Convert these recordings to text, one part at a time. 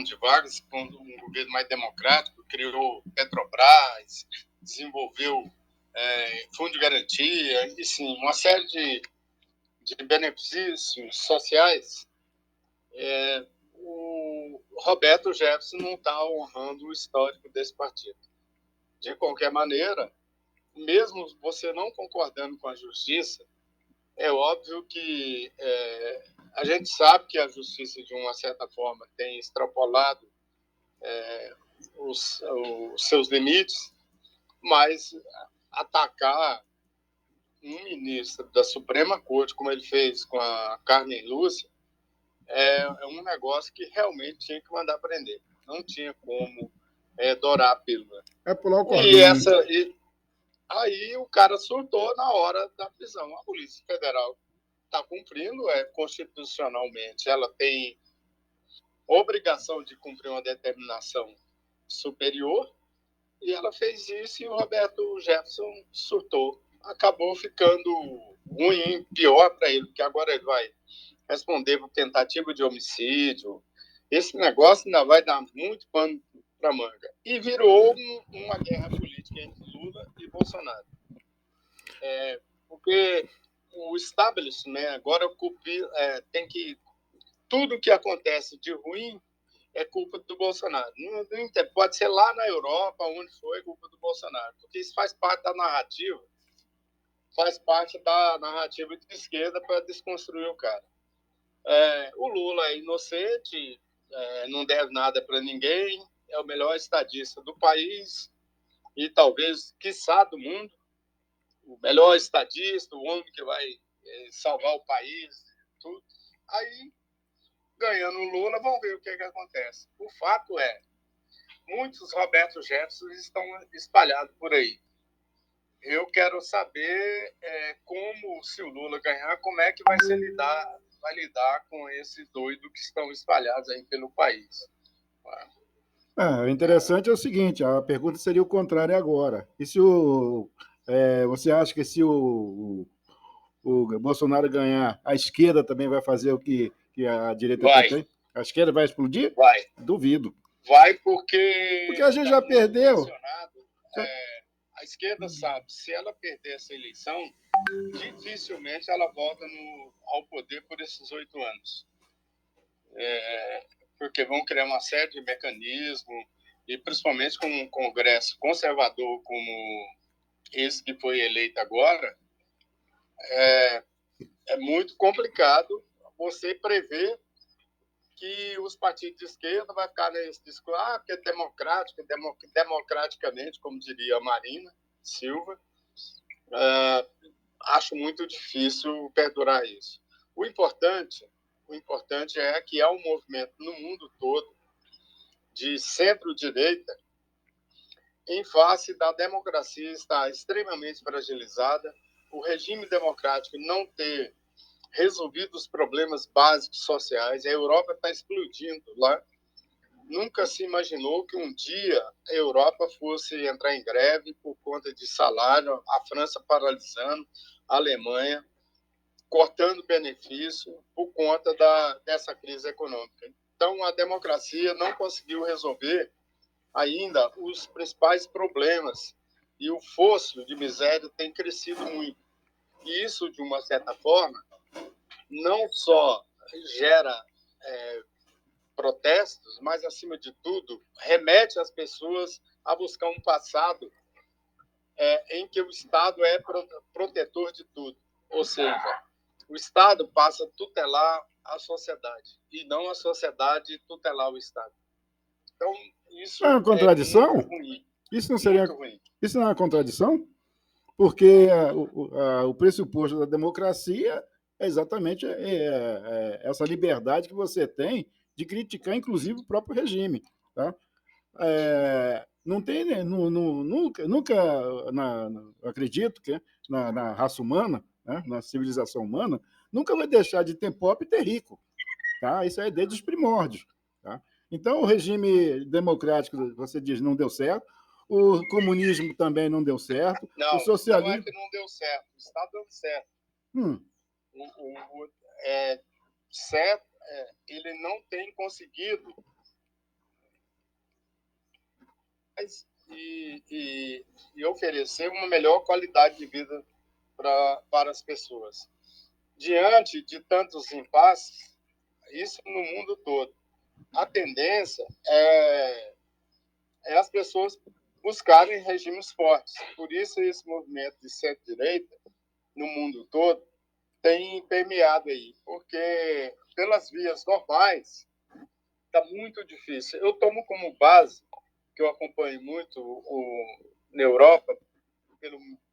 de Vargas, com um governo mais democrático, criou Petrobras, desenvolveu fundo de garantia, e sim, uma série de benefícios sociais. O Roberto Jefferson não está honrando o histórico desse partido. De qualquer maneira, mesmo você não concordando com a justiça, é óbvio que a gente sabe que a justiça, de uma certa forma, tem extrapolado os seus limites, mas atacar um ministro da Suprema Corte, como ele fez com a Carmen Lúcia, é um negócio que realmente tinha que mandar prender. Não tinha como dourar a pílula. É pular o cordão. Aí o cara surtou na hora da prisão. A Polícia Federal está cumprindo, constitucionalmente, ela tem obrigação de cumprir uma determinação superior, e ela fez isso, e o Roberto Jefferson surtou. Acabou ficando ruim, pior para ele, porque agora ele vai responder por tentativa de homicídio. Esse negócio ainda vai dar muito pano para manga. E virou uma guerra política entre Lula e Bolsonaro. Porque o establishment agora tem que... Tudo que acontece de ruim é culpa do Bolsonaro. Não pode ser lá na Europa, onde foi, culpa do Bolsonaro. Porque isso faz parte da narrativa de esquerda para desconstruir o cara. O Lula é inocente, não deve nada para ninguém, é o melhor estadista do país e talvez, quiçá, do mundo, o melhor estadista, o homem que vai salvar o país, tudo. Aí, ganhando o Lula, vamos ver o que acontece. O fato é, muitos Roberto Jefferson estão espalhados por aí. Eu quero saber como, se o Lula ganhar, como é que vai lidar com esses doidos que estão espalhados aí pelo país. O interessante é o seguinte, a pergunta seria o contrário agora. E se você acha que se o Bolsonaro ganhar, a esquerda também vai fazer o que a direita tem? A esquerda vai explodir? Vai. Duvido. Vai porque a gente já perdeu. A esquerda sabe, se ela perder essa eleição, dificilmente ela volta ao poder por esses 8 anos. Porque vão criar uma série de mecanismos, e principalmente com um Congresso conservador como esse que foi eleito agora, é muito complicado você prever que os partidos de esquerda vão ficar nesse discurso, porque é democrático, democraticamente, como diria a Marina Silva. Acho muito difícil perdurar isso. O importante é que há um movimento no mundo todo de centro-direita em face da democracia estar extremamente fragilizada, o regime democrático não ter resolvido os problemas básicos sociais, a Europa está explodindo lá. Nunca se imaginou que um dia a Europa fosse entrar em greve por conta de salário, a França paralisando, a Alemanha cortando benefício por conta dessa crise econômica. Então, a democracia não conseguiu resolver ainda os principais problemas, e o fosso de miséria tem crescido muito. E isso, de uma certa forma, não só gera protestos, mas, acima de tudo, remete as pessoas a buscar um passado em que o Estado é protetor de tudo. Ou seja, o Estado passa a tutelar a sociedade, e não a sociedade tutelar o Estado. Então, isso é uma contradição? muito ruim. Isso não seria... Isso não é uma contradição? Porque o pressuposto da democracia é exatamente essa liberdade que você tem de criticar, inclusive, o próprio regime. Tá? Não tem, nunca acredito que na raça humana, né, na civilização humana, nunca vai deixar de ter pobre e ter rico. Tá? Isso é desde os primórdios. Tá? Então, o regime democrático, você diz, não deu certo. O comunismo também não deu certo. Não, o socialismo... não é que não deu certo. Está dando certo. Certo, ele não tem conseguido e oferecer uma melhor qualidade de vida para as pessoas. Diante de tantos impasses, isso no mundo todo, a tendência é as pessoas buscarem regimes fortes. Por isso, esse movimento de centro-direita, no mundo todo, tem permeado aí, porque pelas vias normais está muito difícil. Eu tomo como base, que eu acompanho muito na Europa,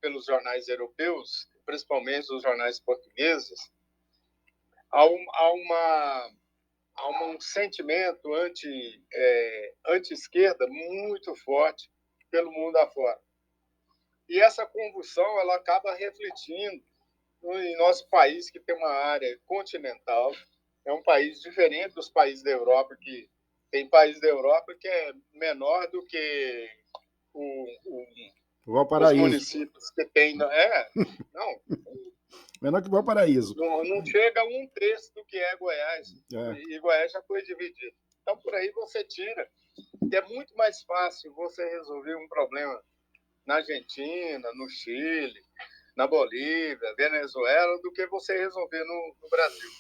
pelos jornais europeus, principalmente os jornais portugueses, há um sentimento anti-esquerda muito forte pelo mundo afora. E essa convulsão ela acaba refletindo em nosso país, que tem uma área continental, é um país diferente dos países da Europa, que tem países da Europa que é menor do que os municípios que tem. Não, menor que Valparaíso. Não chega a 1/3 do que é Goiás. E Goiás já foi dividido. Então, por aí você tira. E é muito mais fácil você resolver um problema na Argentina, no Chile, na Bolívia, Venezuela, do que você resolver no Brasil.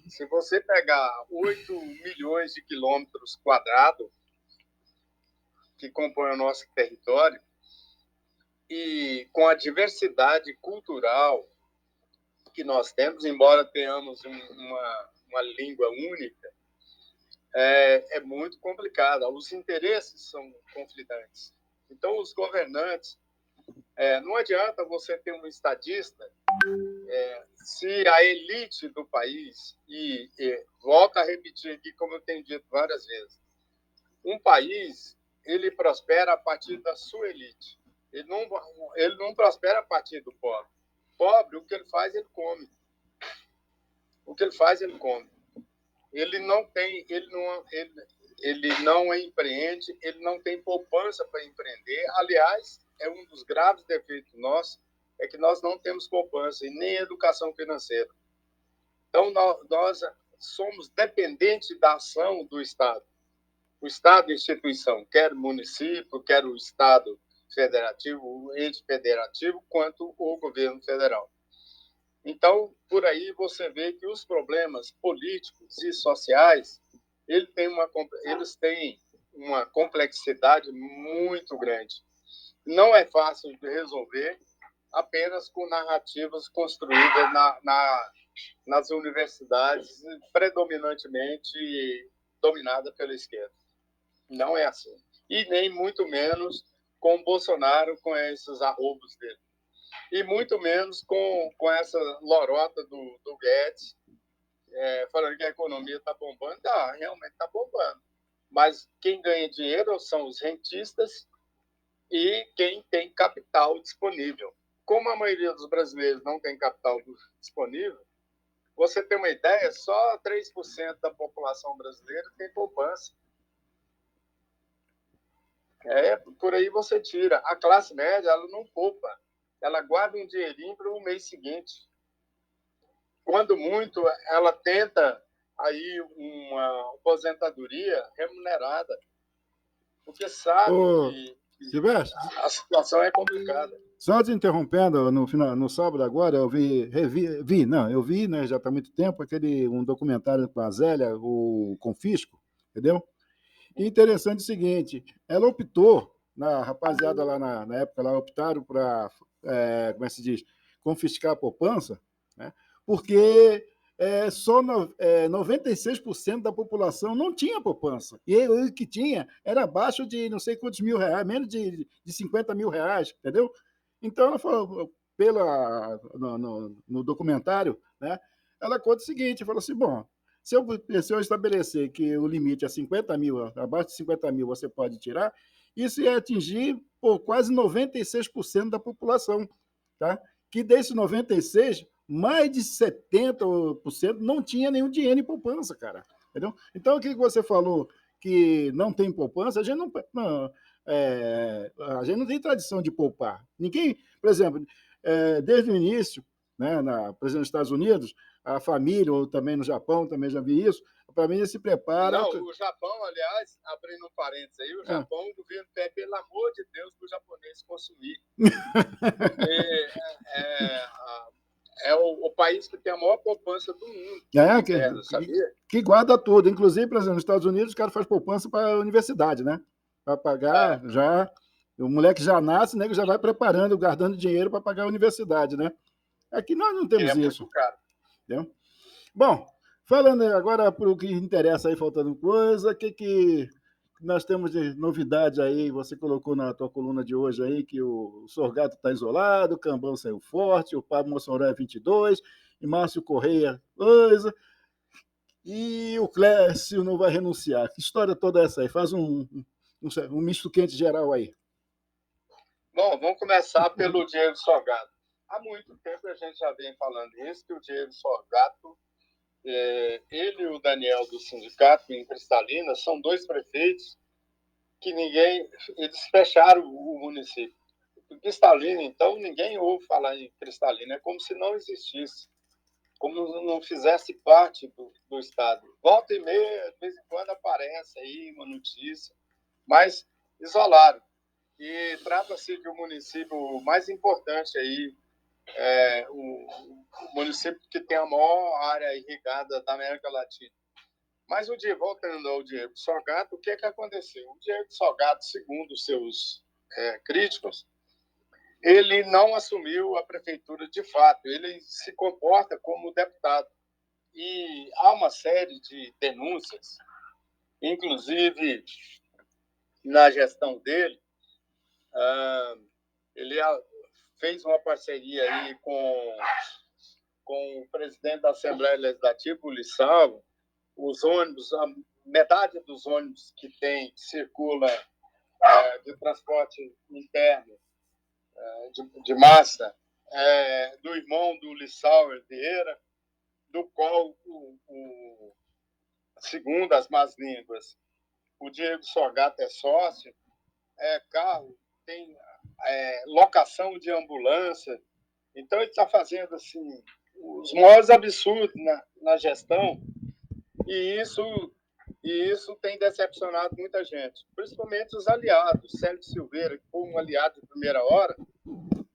Se você pegar 8 milhões de quilômetros quadrados que compõem o nosso território, e com a diversidade cultural que nós temos, embora tenhamos uma língua única, é muito complicado. Os interesses são conflitantes. Então, os governantes, não adianta você ter um estadista se a elite do país, e volto a repetir aqui, como eu tenho dito várias vezes, um país ele prospera a partir da sua elite. Ele não prospera a partir do pobre. Pobre, o que ele faz, ele come. O que ele faz, ele come. Ele não empreende, ele não tem poupança para empreender. Aliás, é um dos graves defeitos nossos, é que nós não temos poupança e nem educação financeira. Então, nós somos dependentes da ação do Estado. O Estado é instituição, quer o município, quer o Estado federativo, o ente federativo, quanto o governo federal. Então, por aí você vê que os problemas políticos e sociais, eles têm uma complexidade muito grande. Não é fácil de resolver apenas com narrativas construídas nas universidades, predominantemente dominadas pela esquerda. Não é assim. E nem muito menos com o Bolsonaro, com esses arroubos dele. E muito menos com essa lorota do Guedes, falando que a economia está bombando. Realmente está bombando. Mas quem ganha dinheiro são os rentistas e quem tem capital disponível. Como a maioria dos brasileiros não tem capital disponível, você tem uma ideia, só 3% da população brasileira tem poupança. Por aí você tira. A classe média, ela não poupa. Ela guarda um dinheirinho para o mês seguinte. Quando muito, ela tenta aí uma aposentadoria remunerada, porque sabe que a situação é complicada. Só te interrompendo, no sábado agora, eu vi, né, já está há muito tempo, um documentário com a Zélia, o Confisco, entendeu? E interessante o seguinte, ela optou, a rapaziada lá na época, lá optaram para, como é que se diz, confiscar a poupança, né? Porque só 96% da população não tinha poupança. E o que tinha era abaixo de não sei quantos mil reais, menos de 50 mil reais, entendeu? Então, ela falou, no documentário, né, ela conta o seguinte, falou assim, bom, se eu estabelecer que o limite é 50 mil, abaixo de 50 mil você pode tirar, isso ia atingir quase 96% da população, tá? Que desses 96%, mais de 70% não tinha nenhum dinheiro em poupança, cara. Entendeu? Então, o que você falou que não tem poupança, a gente não tem tradição de poupar. Ninguém, por exemplo, desde o início, né, por exemplo, nos Estados Unidos, a família, ou também no Japão, também já vi isso, para mim, ele se prepara. Não, o Japão, aliás, abrindo um parênteses aí, o Japão, o governo pede, pelo amor de Deus, para o japonês consumir. Porque é o país que tem a maior poupança do mundo interno, sabia? Que guarda tudo. Inclusive, por exemplo, nos Estados Unidos, os caras fazem poupança para a universidade, né? Para pagar já. O moleque já nasce, né? Que já vai preparando, guardando dinheiro para pagar a universidade, né? Aqui nós não temos isso. Muito caro. Entendeu? Bom, falando agora para o que interessa aí, faltando coisa, o que nós temos de novidade aí? Você colocou na tua coluna de hoje aí que o Sorgato está isolado, o Cambão saiu forte, o Pablo Mossoró é 22, e Márcio Correia, coisa, e o Clécio não vai renunciar. Que história toda essa aí? Faz um misto quente geral aí. Bom, vamos começar pelo Diego Sorgato. Há muito tempo a gente já vem falando isso, que o Diego Sorgato, ele e o Daniel do sindicato em Cristalina são dois prefeitos que eles fecharam o município. Em Cristalina, então, ninguém ouve falar em Cristalina, é como se não existisse, como não fizesse parte do estado. Volta e meia, de vez em quando aparece aí uma notícia, mas isolaram. E trata-se de um município mais importante aí, o município que tem a maior área irrigada da América Latina. Mas voltando ao Diego Sorgato, o que aconteceu? O Diego Sorgato, segundo os seus críticos, ele não assumiu a prefeitura de fato, ele se comporta como deputado. E há uma série de denúncias, inclusive na gestão dele, ele fez uma parceria aí com o presidente da Assembleia Legislativa, o Lissau. Os ônibus, a metade dos ônibus que circula de transporte interno de massa do irmão do Lissau Vieira, do qual, segundo as más línguas, o Diego Sorgato é sócio, carro, tem locação de ambulância. Então, ele está fazendo assim, os maiores absurdos na gestão, e isso tem decepcionado muita gente, principalmente os aliados. Célio Silveira, que foi um aliado de primeira hora,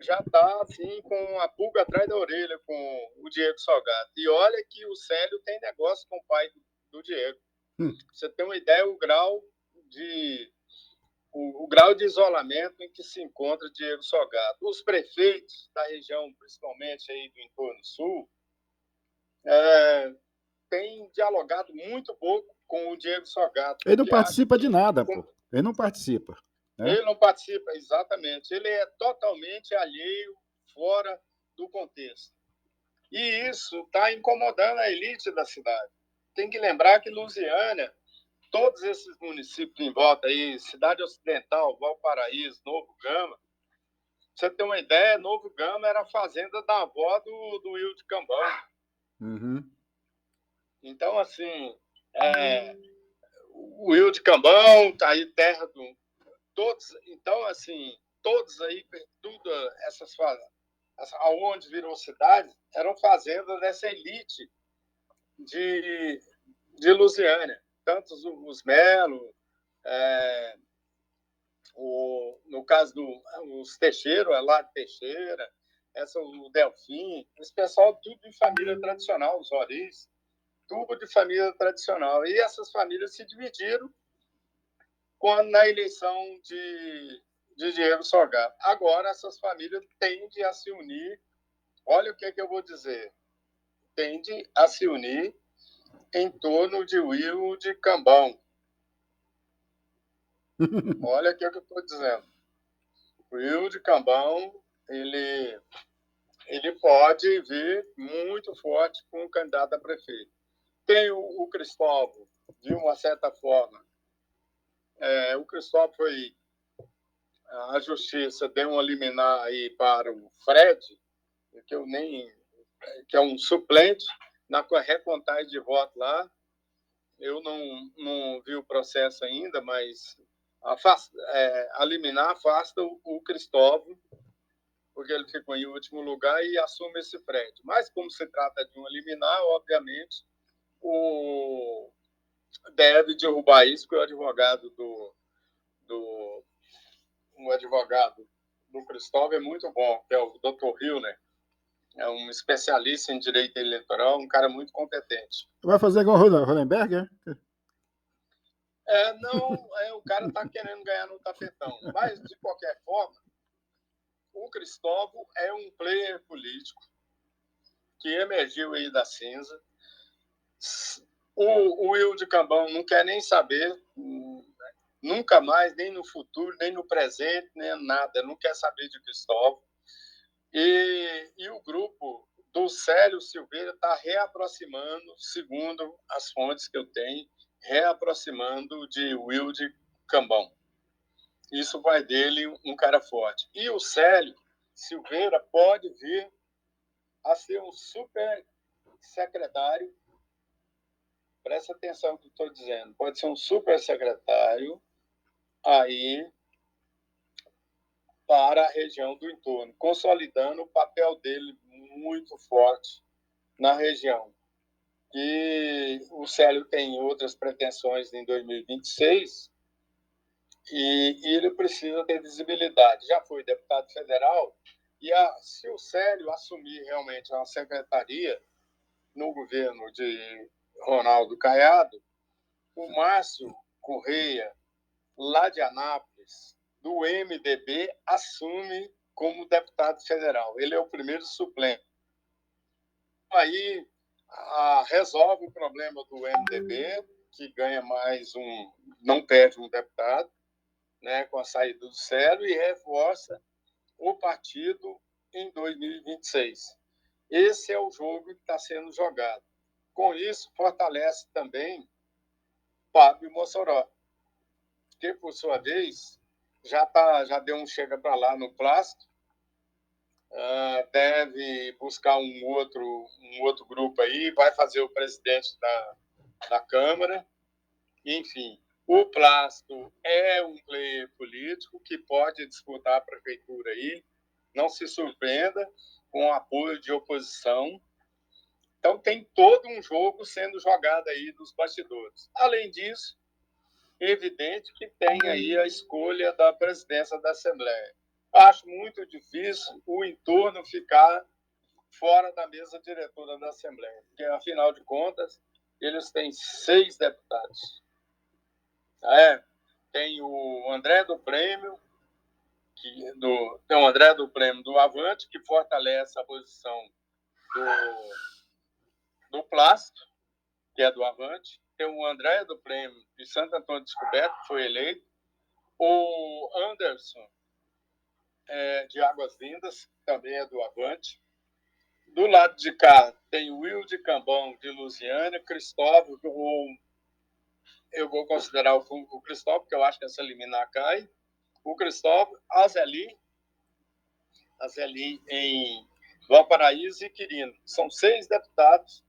já está assim, com a pulga atrás da orelha com o Diego Sorgato. E olha que o Célio tem negócio com o pai do Diego. Você tem uma ideia, o grau de isolamento em que se encontra Diego Sorgato. Os prefeitos da região, principalmente aí do entorno sul, têm dialogado muito pouco com o Diego Sorgato. Ele não participa de nada, pô. Ele não participa. Né? Ele não participa, exatamente. Ele é totalmente alheio, fora do contexto. E isso está incomodando a elite da cidade. Tem que lembrar que Lusiânia, todos esses municípios em volta aí, Cidade Ocidental, Valparaíso, Novo Gama, pra você ter uma ideia, Novo Gama era a fazenda da avó do Wilde Cambão. Uhum. Então, assim, o Wilde Cambão, tá aí terra do... Todos, então, assim, todos aí, tudo essas fazendas, aonde virou cidade, eram fazendas dessa elite de Lusiânia. Tanto os Melo, no caso dos Teixeira, lá de Teixeira, o Delfim, esse pessoal tudo de família tradicional, os Oris, tudo de família tradicional. E essas famílias se dividiram na eleição de Diego Sorgato. Agora, essas famílias tendem a se unir. Olha o que eu vou dizer. Tende a se unir em torno de Wilde Cambão. Olha o que eu estou dizendo. O Wilde Cambão, ele pode vir muito forte com o candidato a prefeito. Tem o Cristóvão, de uma certa forma. O Cristóvão foi... A justiça deu uma liminar aí para o Fred, que é um suplente, na recontagem de voto lá. Eu não vi o processo ainda, mas a liminar afasta o Cristóvão, porque ele ficou em último lugar e assume esse Fred. Mas, como se trata de uma liminar, obviamente, o deve derrubar isso, porque o advogado do Cristóvão é muito bom, que é o Dr. Hilner. É um especialista em direito eleitoral, um cara muito competente. Vai fazer igual o Hollenberg, é? Não, o cara está querendo ganhar no tapetão. Mas, de qualquer forma, o Cristóvão é um player político que emergiu aí da cinza. O Wilde Cambão não quer nem saber, nunca mais, nem no futuro, nem no presente, nem nada, não quer saber de Cristóvão. E o grupo do Célio Silveira está reaproximando, segundo as fontes que eu tenho, reaproximando de Wilde Cambão. Isso vai dele um cara forte. E o Célio Silveira pode vir a ser um super secretário. Presta atenção no que eu estou dizendo. Pode ser um super secretário aí para a região do entorno, consolidando o papel dele muito forte na região. E o Célio tem outras pretensões em 2026 e ele precisa ter visibilidade. Já foi deputado federal e se o Célio assumir realmente uma secretaria no governo de Ronaldo Caiado, o Márcio Correia, lá de Anápolis, do MDB, assume como deputado federal. Ele é o primeiro suplente. Aí resolve o problema do MDB, que ganha mais não perde um deputado, né, com a saída do Célio, e reforça o partido em 2026. Esse é o jogo que está sendo jogado. Com isso, fortalece também Fábio Mossoró, que, por sua vez, já deu um chega para lá no plástico, deve buscar um outro grupo aí, vai fazer o presidente da Câmara. Enfim, o Plástico é um player político que pode disputar a prefeitura aí, não se surpreenda com o apoio de oposição. Então, tem todo um jogo sendo jogado aí dos bastidores. Além disso, é evidente que tem aí a escolha da presidência da Assembleia. Acho muito difícil o entorno ficar fora da mesa diretora da Assembleia, porque, afinal de contas, eles têm 6 deputados. Tem o André do Prêmio, tem o André do Prêmio do Avante, que fortalece a posição do Plástico, que é do Avante. Tem o André do Prêmio de Santo Antônio Descoberto, que foi eleito. O Anderson, de Águas Lindas, também é do Avante. Do lado de cá, tem o Wilde Cambão, de Lusiânia, Cristóvão, eu vou considerar o Cristóvão, porque eu acho que essa liminar cai. O Cristóvão, Azeli em Valparaíso e Quirino. São 6 deputados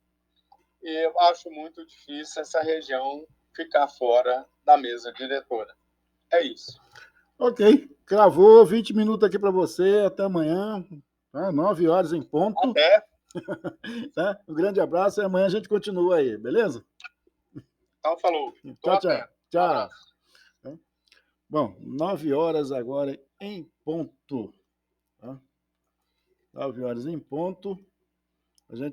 e eu acho muito difícil essa região ficar fora da mesa diretora. É isso. Ok, cravou 20 minutos aqui para você, até amanhã, 9 horas em ponto. Até. Tá? Um grande abraço e amanhã a gente continua aí, beleza? Então, falou. Tchau, tchau. Tchau. Um bom, 9 horas agora em ponto. Tá? 9 horas em ponto. A gente